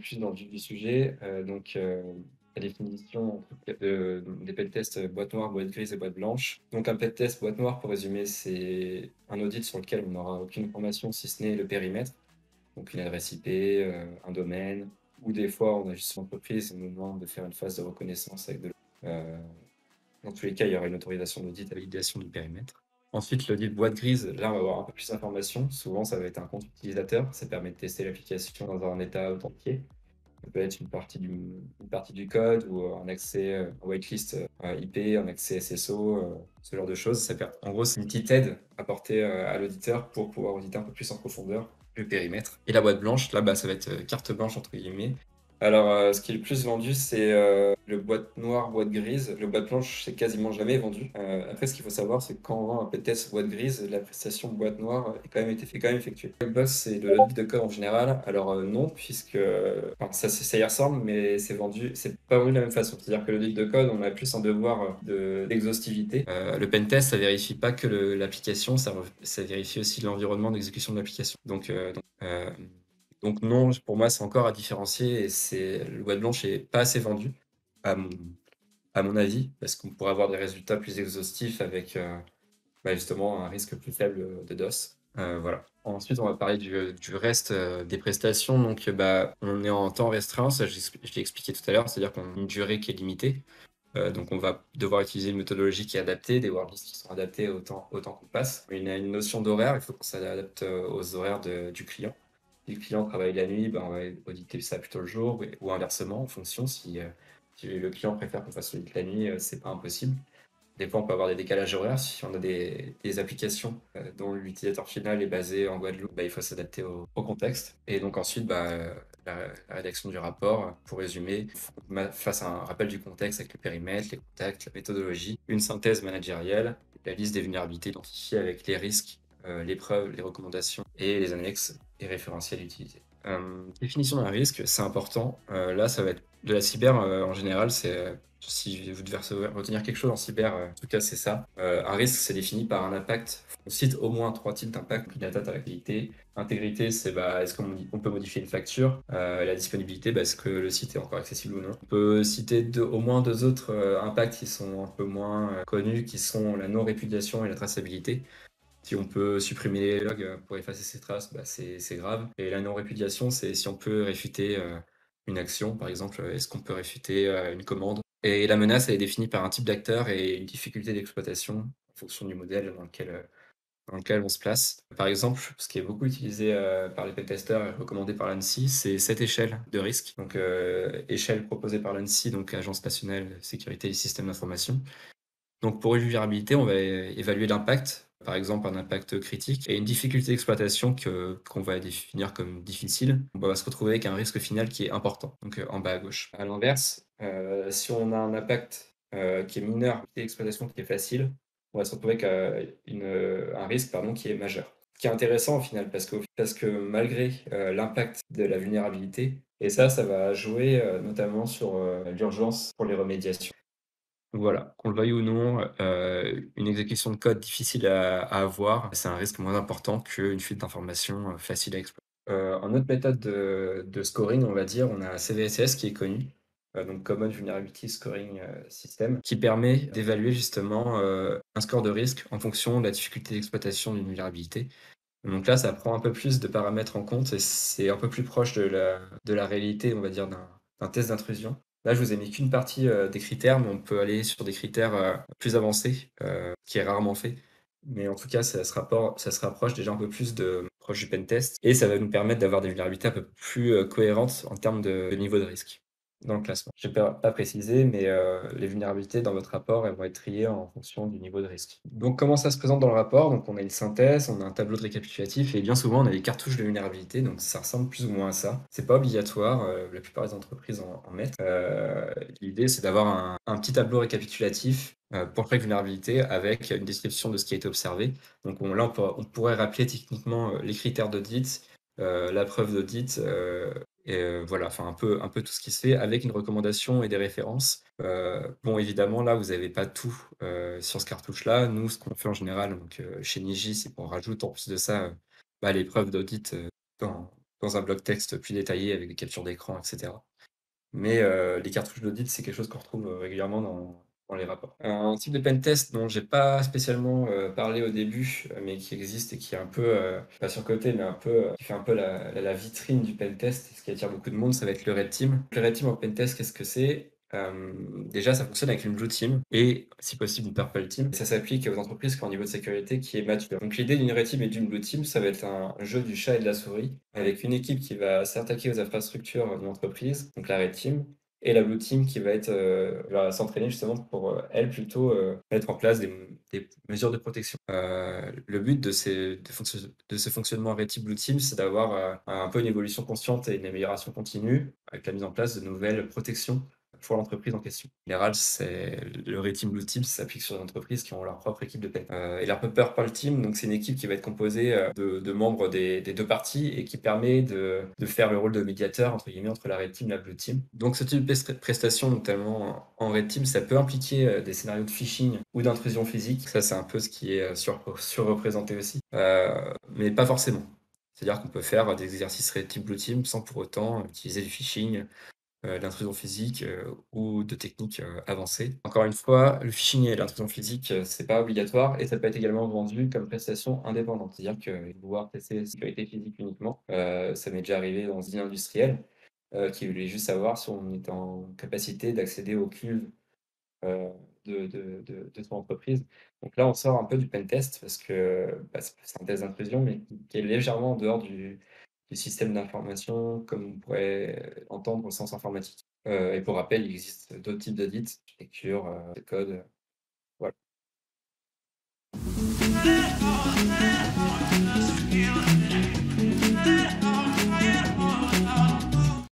plus dans le vif du sujet. La définition des pentests boîte noire, boîte grise et boîte blanche. Donc un pentest boîte noire, pour résumer, c'est un audit sur lequel on n'aura aucune information si ce n'est le périmètre, donc une adresse IP, un domaine, ou des fois on a juste une entreprise et on nous demande de faire une phase de reconnaissance avec euh, dans tous les cas, il y aura une autorisation d'audit à validation du périmètre. Ensuite, l'audit boîte grise, là, on va avoir un peu plus d'informations. Souvent, ça va être un compte utilisateur. Ça permet de tester l'application dans un état authentifié. Ça peut être une partie du code ou un accès whitelist IP, un accès SSO, ce genre de choses. En gros, c'est une petite aide apportée à l'auditeur pour pouvoir auditer un peu plus en profondeur le périmètre. Et la boîte blanche, là, bah, ça va être carte blanche, entre guillemets. Alors, ce qui est le plus vendu, c'est le boîte noire, boîte grise. Le boîte blanche, c'est quasiment jamais vendu. Après, ce qu'il faut savoir, c'est que quand on vend un pentest boîte grise, la prestation boîte noire est quand même effectuée. Le box, c'est de l'audit de code en général. Alors, non, puisque enfin, ça y ressemble, mais c'est pas vendu de la même façon. C'est-à-dire que l'audit de code, on a plus un devoir d'exhaustivité. Le pentest, ça vérifie pas que l'application, ça vérifie aussi l'environnement d'exécution de l'application. Donc non, pour moi, c'est encore à différencier et le boîte blanche est pas assez vendu, à mon, à mon avis, parce qu'on pourrait avoir des résultats plus exhaustifs avec justement un risque plus faible de DOS. Voilà. Ensuite, on va parler du reste des prestations. Donc, on est en temps restreint, ça je l'ai expliqué tout à l'heure, c'est-à-dire qu'on a une durée qui est limitée. Donc, on va devoir utiliser une méthodologie qui est adaptée, des wordlists qui sont adaptés au temps qu'on passe. Il y a une notion d'horaire, il faut qu'on s'adapte aux horaires du client. Si le client travaille la nuit, on va auditer ça plutôt le jour, ou inversement, en fonction. Si le client préfère qu'on fasse l'audit la nuit, c'est pas impossible. Des fois, on peut avoir des décalages horaires. Si on a des applications dont l'utilisateur final est basé en Guadeloupe, il faut s'adapter au contexte. Et donc ensuite, la rédaction du rapport, pour résumer, fasse un rappel du contexte avec le périmètre, les contacts, la méthodologie, une synthèse managériale, la liste des vulnérabilités identifiées avec les risques, les preuves, les recommandations et les annexes et référentiels utilisés. Définition d'un risque, c'est important. Là, ça va être de la cyber en général, si vous devez retenir quelque chose en cyber, en tout cas, c'est ça. Un risque, c'est défini par un impact. On cite au moins 3 types d'impact. Une atteinte à l'activité. Intégrité, c'est est-ce qu'on peut modifier une facture. La disponibilité, est-ce que le site est encore accessible ou non. On peut citer au moins deux autres impacts qui sont un peu moins connus, qui sont la non-répudiation et la traçabilité. Si on peut supprimer les logs pour effacer ces traces, c'est grave. Et la non-répudiation, c'est si on peut réfuter une action, par exemple, est-ce qu'on peut réfuter une commande. Et la menace, elle est définie par un type d'acteur et une difficulté d'exploitation en fonction du modèle dans lequel on se place. Par exemple, ce qui est beaucoup utilisé par les pentesters et recommandé par l'ANSSI, c'est cette échelle de risque. Donc, échelle proposée par l'ANSSI, donc Agence nationale de sécurité des systèmes d'information. Donc pour une vulnérabilité, on va évaluer l'impact, par exemple un impact critique, et une difficulté d'exploitation qu'on va définir comme difficile. On va se retrouver avec un risque final qui est important, donc en bas à gauche. À l'inverse, si on a un impact qui est mineur et l'exploitation qui est facile, on va se retrouver avec un risque qui est majeur. Ce qui est intéressant au final, parce que malgré l'impact de la vulnérabilité, et ça va jouer notamment sur l'urgence pour les remédiations. Voilà, qu'on le veuille ou non, une exécution de code difficile à avoir, c'est un risque moins important qu'une fuite d'informations, facile à exploiter. En autre méthode de scoring, on va dire, on a CVSS qui est connu, donc Common Vulnerability Scoring System, qui permet d'évaluer justement, un score de risque en fonction de la difficulté d'exploitation d'une vulnérabilité. Donc là, ça prend un peu plus de paramètres en compte et c'est un peu plus proche de la réalité, on va dire, d'un test d'intrusion. Là, je vous ai mis qu'une partie des critères, mais on peut aller sur des critères plus avancés, qui est rarement fait. Mais en tout cas, ça se rapproche déjà un peu plus proche du pentest et ça va nous permettre d'avoir des vulnérabilités un peu plus cohérentes en termes de niveau de risque dans le classement. Je n'ai pas précisé, mais les vulnérabilités dans votre rapport, elles vont être triées en fonction du niveau de risque. Donc, comment ça se présente dans le rapport? Donc, on a une synthèse, on a un tableau de récapitulatif, et bien souvent, on a des cartouches de vulnérabilité, donc ça ressemble plus ou moins à ça. C'est pas obligatoire, la plupart des entreprises en mettent. L'idée, c'est d'avoir un petit tableau récapitulatif pour chaque vulnérabilité avec une description de ce qui a été observé. Donc, on pourrait rappeler techniquement les critères d'audit, la preuve d'audit, et voilà, enfin un peu tout ce qui se fait avec une recommandation et des références. Bon, évidemment, là, vous n'avez pas tout sur ce cartouche-là. Nous, ce qu'on fait en général, donc chez Niji, c'est qu'on rajoute en plus de ça les preuves d'audit dans dans un bloc texte plus détaillé avec des captures d'écran, et cetera. Mais les cartouches d'audit, c'est quelque chose qu'on retrouve, régulièrement dans les rapports. Un type de pentest dont j'ai pas spécialement, parlé au début, mais qui existe et qui est un peu, pas surcoté, mais un peu, qui fait un peu la vitrine du pentest et ce qui attire beaucoup de monde, ça va être le red team. Le red team en pentest, qu'est-ce que c'est? Déjà, ça fonctionne avec une blue team et si possible une purple team. Ça s'applique aux entreprises qui ont un niveau de sécurité qui est mature. Donc l'idée d'une red team et d'une blue team, ça va être un jeu du chat et de la souris, avec une équipe qui va s'attaquer aux infrastructures d'une entreprise, donc la red team, et la blue team qui va être, va s'entraîner justement pour, elle plutôt, mettre en place des mesures de protection. Le but de ce fonctionnement red team blue team, c'est d'avoir, un peu une évolution constante et une amélioration continue avec la mise en place de nouvelles protections pour l'entreprise en question. En général, c'est le Red Team, Blue Team, ça s'applique sur des entreprises qui ont leur propre équipe de pen. Et la Purple Team, donc c'est une équipe qui va être composée de membres des deux parties et qui permet de faire le rôle de médiateur entre guillemets entre la Red Team et la Blue Team. Donc ce type de prestation, notamment en Red Team, ça peut impliquer des scénarios de phishing ou d'intrusion physique. Ça, c'est un peu ce qui est surreprésenté aussi, mais pas forcément. C'est-à-dire qu'on peut faire des exercices Red Team, Blue Team sans pour autant utiliser du phishing, l'intrusion physique, ou de techniques, avancées. Encore une fois, le phishing et l'intrusion physique, c'est pas obligatoire et ça peut être également vendu comme prestation indépendante. C'est-à-dire que pouvoir tester la sécurité physique uniquement, ça m'est déjà arrivé dans une industrielle, qui voulait juste savoir si on était en capacité d'accéder aux cuves, heu, de son entreprise. Donc là, on sort un peu du pentest parce que, bah, c'est un test d'intrusion, mais qui est légèrement en dehors du système d'information comme on pourrait entendre au sens informatique. Et pour rappel, il existe d'autres types d'audits, architecture, de code.